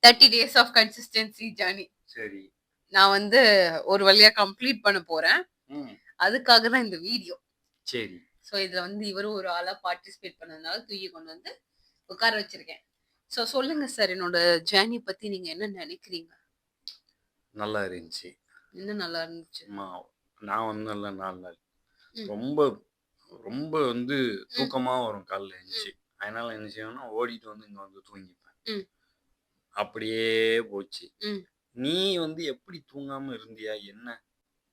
30 days of consistency journey. சரி. நான் வந்து ஒரு வழியா கம்ப்ளீட் பண்ண போறேன். ம். அதுக்காக தான் இந்த வீடியோ. சரி. ஸோ இதுல வந்து இவரும் ஒரு ஆளா பார்ட்டிசிபேட் பண்ணதுனால தூக்கி கொண்டு வந்து உட்கார வச்சிருக்கேன். ஸோ சொல்லுங்க சார், என்னோட ஜர்னி பத்தி நீங்க என்ன நினைக்கிறீங்க? நல்லா இருந்துச்சு. என்ன நல்லா இருந்துச்சு? நான் வந்து நல்ல 4 நாள் ம். ரொம்ப ரொம்ப வந்து தூக்கமா வரும் காலைல எழுந்துச்சு. அதனால என்ன செய்வேன்னா, ஓடிட்டு வந்து இங்க வந்து தூங்கிப்பேன். ம். அப்படியே போச்சு. ம். நீ வந்து எப்படி தூங்காம இருந்தியா? என்ன?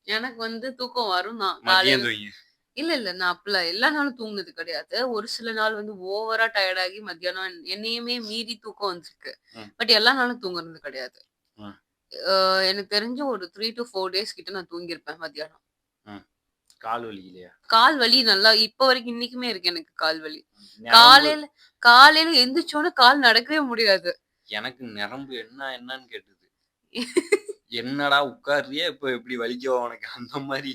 எனக்கு வந்து தூக்கம் வரும் தான். மதியம் காலையில தூங்கி. இல்ல. நான் அப்பலாம் எல்லா நாளும் தூங்குனது கிடையாது. ஒரு சில நாள் வந்து ஓவரா டயர்ட் ஆகி மத்தியானம் என்னையுமே மீறி தூக்கம் வந்துருக்கு. ம். பட் எல்லா நாளும் தூங்குறது கிடையாது. ம். எனக்கு தெரிஞ்சு ஒரு 3 to 4 டேஸ் கிட்ட நான் தூங்கியிருப்பேன் மத்தியானம். ம். கால் வலி இல்லையா? கால் வலி நல்லா இப்ப வரைக்கும் இன்னைக்குமே இருக்கு எனக்கு கால் வலி. நரம்பு காலையில காலையில எந்திரிச்சோனே கால் நடக்கவே முடியாது. எனக்கு நரம்பு என்னன்னு கேட்டது. என்னடா உட்கார்றியா? இப்ப எப்படி வலிக்கவா உனக்கு? அந்த மாரி.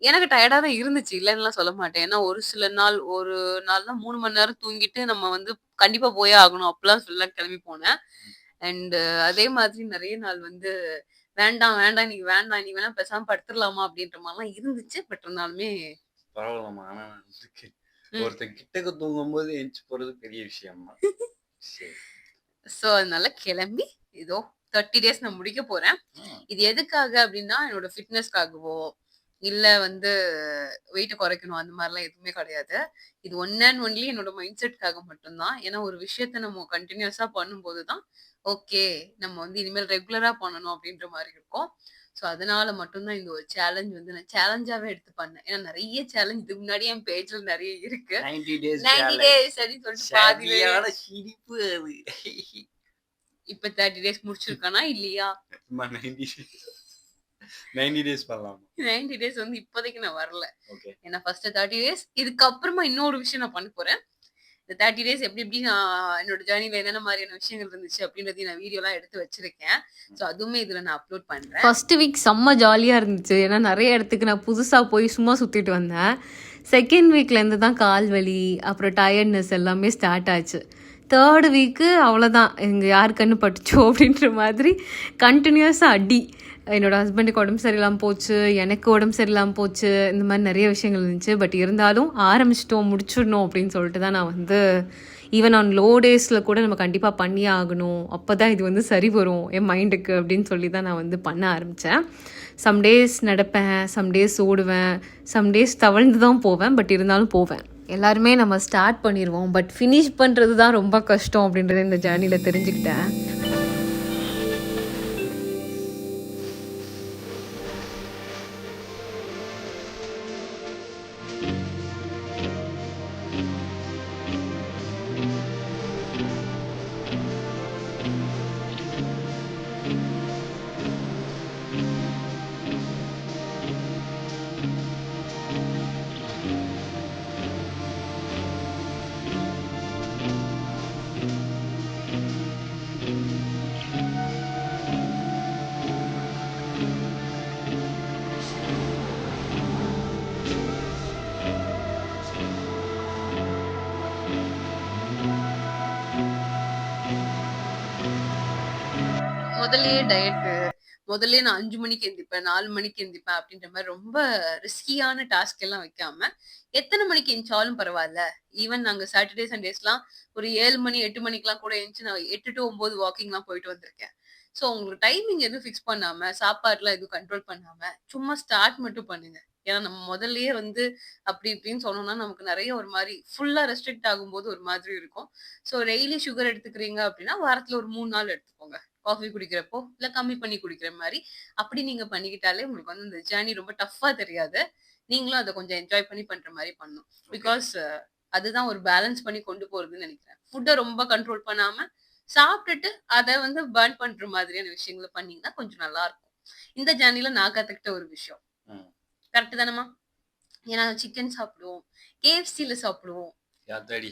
எனக்கு டயர்டா தான் இருந்துச்சு. இல்லன்னுலாம் சொல்ல மாட்டேன். ஏன்னா ஒரு சில நாள் ஒரு நாள்லாம் 3 மணி நேரம் தூங்கிட்டு நம்ம வந்து கண்டிப்பா போயே ஆகணும். அப்பலாம் சொல்லலாம் கிளம்பி போனேன். அண்ட் அதே மாதிரி நெறைய நாள் வந்து வேண்டாம், வேண்டாம் இன்னைக்கு வேண்டாம். இன்னைக்கு வேணா பேசாம படுத்துறலாமா அப்படின்ற மாரிலாம் இருந்துச்சு. பட் இருந்தாலுமே பரவாயில்லம்மா. ஆனா ம். ஒருத்தன் கிட்டக்க தூங்கும்போது எந்திச்சு போறது பெரிய விஷயம் தான். சரி. ஸோ அதனால கிளம்பி ஏதோ 30 டேஸ் நான் முடிக்க போறேன். இது எதுக்காக அப்படின்னா, என்னோட ஃபிட்னஸ்க்காகவோ, இல்ல வந்து வெயிட்ட குறைக்கணும் அந்த மாரிலாம் எதுவுமே கிடையாது. இது ஒன் அண்ட் ஒன்லி என்னோட மைண்ட் செட்காக மட்டும் தான். ஏன்னா ஒரு விஷயத்த நம்ம கன்டினியூஸா பண்ணும்போது தான், ஓகே நம்ம வந்து இனிமேல் ரெகுலரா பண்ணணும் அப்படின்ற மாரி இருக்கும். ஸோ அதனால மட்டும் தான் இந்த ஒரு சேலஞ்ச் வந்து நான் சேலஞ்சாவே எடுத்து பண்ணேன். ஏன்னா நெறைய சேலஞ்ச் இதுக்கு முன்னாடியே என் பேஜ்ல நெறைய இருக்கு. 90 டேஸ் 90 டேஸ் அப்படின்னு சொல்லிட்டு பாதியிலேயே சரியான சிரிப்பு அது. இப்ப 30 டேஸ் முடிச்சிருக்கானா இல்லையா? 90 டேஸ் பண்ணலாம். 90 டேஸ் வந்து இப்போதைக்கு நான் வரல. ஓகே. ஏன்னா ஃபர்ஸ்ட் 30 டேஸ் இதுக்கப்புறமா இன்னொரு விஷயம் நான் பண்ண போறேன். இந்த 30 டேஸ் எப்படி எப்படி நான் என்னோட ஜர்னில என்னென்ன மாதிரியான விஷயங்கள் இருந்துச்சு அப்படின்றதையும் நான் வீடியோலாம் எடுத்து வச்சிருக்கேன். ஸோ அதுவுமே இதுல நான் அப்லோட் பண்றேன். ஃபர்ஸ்ட் வீக் செம்ம ஜாலியாக இருந்துச்சு. ஏன்னா நிறைய இடத்துக்கு நான் புதுசாக போய் சும்மா சுற்றிட்டு வந்தேன். செகண்ட் வீக்லேருந்து தான் கால் வலி அப்புறம் டயர்ட்னஸ் எல்லாமே ஸ்டார்ட் ஆச்சு. தேர்டு வீக்கு அவ்வளோதான், இங்கே யார் கண்ணு பட்டுச்சோ அப்படின்ற மாதிரி கண்டினியூஸாக அடி. என்னோட ஹஸ்பண்டுக்கு உடம்பு சரியில்லாமல் போச்சு, எனக்கு உடம்பு சரியில்லாமல் போச்சு, இந்த மாதிரி நிறைய விஷயங்கள் இருந்துச்சு. பட் இருந்தாலும் ஆரம்பிச்சிட்டோம் முடிச்சிடணும் அப்படின்னு சொல்லிட்டு தான் நான் வந்து ஈவன் ஆன் லோ டேஸில் கூட நம்ம கண்டிப்பாக பண்ணியே ஆகணும், அப்போ தான் இது வந்து சரி வரும் என் மைண்டுக்கு அப்படின்னு சொல்லி தான் நான் வந்து பண்ண ஆரம்பித்தேன். சம் டேஸ் நடப்பேன், சம் டேஸ் ஓடுவேன், சம் டேஸ் தவழ்ந்து தான் போவேன். பட் இருந்தாலும் போவேன். எல்லாருமே நம்ம ஸ்டார்ட் பண்ணிடுவோம், பட் ஃபினிஷ் பண்ணுறது தான் ரொம்ப கஷ்டம் அப்படின்றத இந்த ஜேர்னியில் தெரிஞ்சுக்கிட்டேன். முதல்லயே டயட்டு, முதல்லயே நான் 5 மணிக்கு எந்திரிப்பேன், 4 மணிக்கு எந்திரிப்பேன் அப்படின்ற மாரி ரொம்ப ரிஸ்கியான டாஸ்க் எல்லாம் வைக்காம, எத்தன மணிக்கு எந்திரிச்சாலும் பரவால்ல. ஈவன் நாங்க சாட்டர்டே, சண்டேஸ்லாம் ஒரு 7 மணி, 8 மணிக்கெல்லாம் கூட எந்திரிச்சு நான் 8 டூ 9 வாக்கிங்லாம் போயிட்டு வந்திருக்கேன். ஸோ உங்களுக்கு டைமிங் எதுவும் ஃபிக்ஸ் பண்ணாம, சாப்பாடுலாம் எதுவும் கண்ட்ரோல் பண்ணாம, சும்மா ஸ்டார்ட் மட்டும் பண்ணுங்க. ஏன்னா நம்ம முதல்லயே வந்து அப்படி இப்படின்னு சொன்னோம்னா, நமக்கு நெறைய ஒரு மாரி ஃபுல்லா ரெஸ்ட்ரிக்ட் ஆகும்போது ஒரு மாதிரி இருக்கும். ஸோ டெய்லி சுகர் எடுத்துக்கிறீங்க அப்படின்னா, வாரத்துல ஒரு 3 நாள் எடுத்துக்கோங்க. காஃபி குடிக்கிறப்போ, இல்ல கம்மி பண்ணி குடிக்கிற மாரி. அப்படி நீங்க பண்ணிக்கிட்டாலே உங்களுக்கு வந்து இந்த ஜர்னி ரொம்ப டஃப்பா தெரியாது. நீங்களும் அத கொஞ்சம் என்ஜாய் பண்ணி பண்ற மாரி பண்ணணும். பிகாஸ் அதுதான் ஒரு பேலன்ஸ் பண்ணி கொண்டு போறதுன்னு நெனைக்கிறேன். ஃபுட்ட ரொம்ப கண்ட்ரோல் பண்ணாம, சாப்ட்டுட்டு அத வந்து பர்ன் பண்ற மாதிரியான விஷயங்கள பண்ணீங்கன்னா கொஞ்சம் நல்லா இருக்கும். இந்த ஜர்னில நான் கத்துக்கிட்ட ஒரு விஷயம். கரெக்ட் தானம்மா? ஏன்னா சிக்கன் சாப்பிடுவோம், KFCல சாப்பிடுவோம். யாத்தாடி.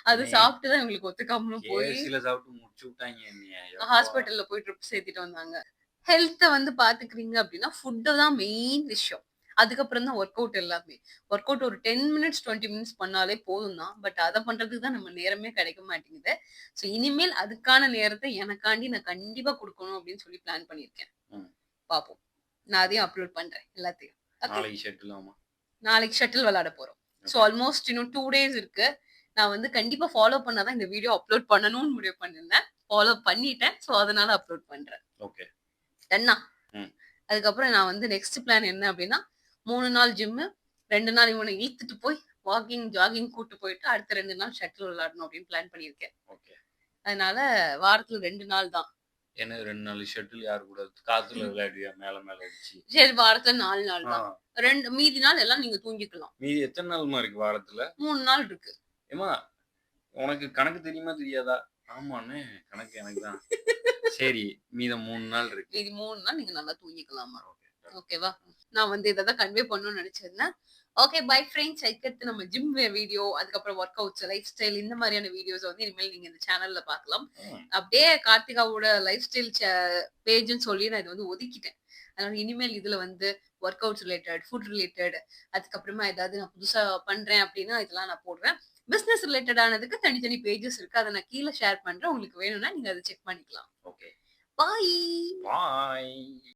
அது சாப்பிட்டு தான் எங்களுக்கு ஒத்துக்காமலும் போய் KFCல சாப்பிட்டு முடிச்சு விட்டாங்க என்னைய. ஹாஸ்பிட்டல்ல போய் ட்ரிப் சேர்த்துட்டு வந்தாங்க. ஹெல்த்த வந்து பாத்துக்கிறீங்க அப்படின்னா, ஃபுட்டு தான் மெயின் விஷயம். அதுக்கப்புறம் தான் ஒர்க் அவுட் எல்லாமே. ஒர்க் அவுட் ஒரு 10 மினிட்ஸ் 20 மினிட்ஸ் பண்ணாலே போதும் தான். பட் அத பண்றதுக்கு தான் நம்ம நேரமே கிடைக்க மாட்டேங்குது. ஸோ இனிமேல் அதுக்கான நேரத்த எனக்காண்டி நான் கண்டிப்பா குடுக்கணும் அப்படின்னு சொல்லி பிளான் பண்ணியிருக்கேன். ம். பார்ப்போம். நான் அதையும் அப்லோட் பண்றேன் எல்லாத்தையும். ஓகே. நாளைக்கு ஷட்டில் ஆமா. நாளைக்கு ஷட்டில் விளையாட போறோம். So okay. ஆல்மோஸ்ட் இன்னும் 2 டேஸ் இருக்கு. நான் வந்து கண்டிப்பா ஃபாலோ பண்ணா தான் இந்த வீடியோ அப்லோட் பண்ணணும்னு முடிவு பண்ணியிருந்தேன். ஃபாலோ பண்ணிட்டேன். ஸோ அதனால அப்லோட் பண்றேன். ஓகே. டன்னா? ம். அதுக்கப்புறம் நான் வந்து நெக்ஸ்ட் பிளான் என்ன அப்படின்னா, 3 நாள் ஜிம்மு, 2 நாள் இவன இழுத்துட்டு போய் வாக்கிங், ஜாகிங் கூட்டு போயிட்டு அடுத்த 2 நாள் ஷட்டில் விளையாடணும் அப்படின்னு பிளான் பண்ணியிருக்கேன். ஓகே. அதனால வாரத்துல 2 நாள் தான். என்ன 2 நாள் ஷட்டில் யார் கூட காத்துல விளையாடுவியா மேல மேல அடிச்சு? சரி வாரத்துல 4 நாள் ஆ. தான். மீதி நாள் எல்லாம் நீங்க தூங்கிக்கலாம். மீதி எத்தனை நாள்மா இருக்கு வாரத்துல? 3 நாள் இருக்கு. ஏம்மா உனக்கு கணக்கு தெரியுமா தெரியாதா? ஆமாண்ணே கணக்கு எனக்கு தான். சரி மீதம் 3 நாள் இருக்கு. மீதி 3 நாள் நீங்க நல்லா தூங்கிக்கலாமா. ஓகே. ஓகேவா? நான் வந்து இத தான் கன்வே பண்ணணும்னு நினைச்சிருந்தேன். Okay bye friends. அதுக்கடுத்து நம்ம ஜிம் வீடியோ, அதுக்கப்புறம் ஒர்க் அவுட்ஸ், லைஃப் ஸ்டைல் இந்த மாதிரியான வீடியோஸ் வந்து இனிமேல் நீங்க இந்த சேனல்ல பார்க்கலாம். ம். அப்படியே கார்த்திகாவோட லைஃப் ஸ்டைல் பேஜ்ன்னு சொல்லி நான் இத வந்து ஒதுக்கிட்டேன். அதனால இனிமேல் இதுல வந்து work outs related, food related, அதுக்கப்புறமா ஏதாவது நான் புதுசா பண்றேன் அப்படின்னா இதெல்லாம் நான் போடுவேன். பிசினஸ் ரிலேட்டட் ஆனதுக்கு தனித்தனி பேஜஸ் இருக்கு. அத நான் கீழ ஷேர் பண்றேன். உங்களுக்கு வேணும்னா நீங்க அத செக் பண்ணிக்கலாம். ஓகே. பாய். பாய்.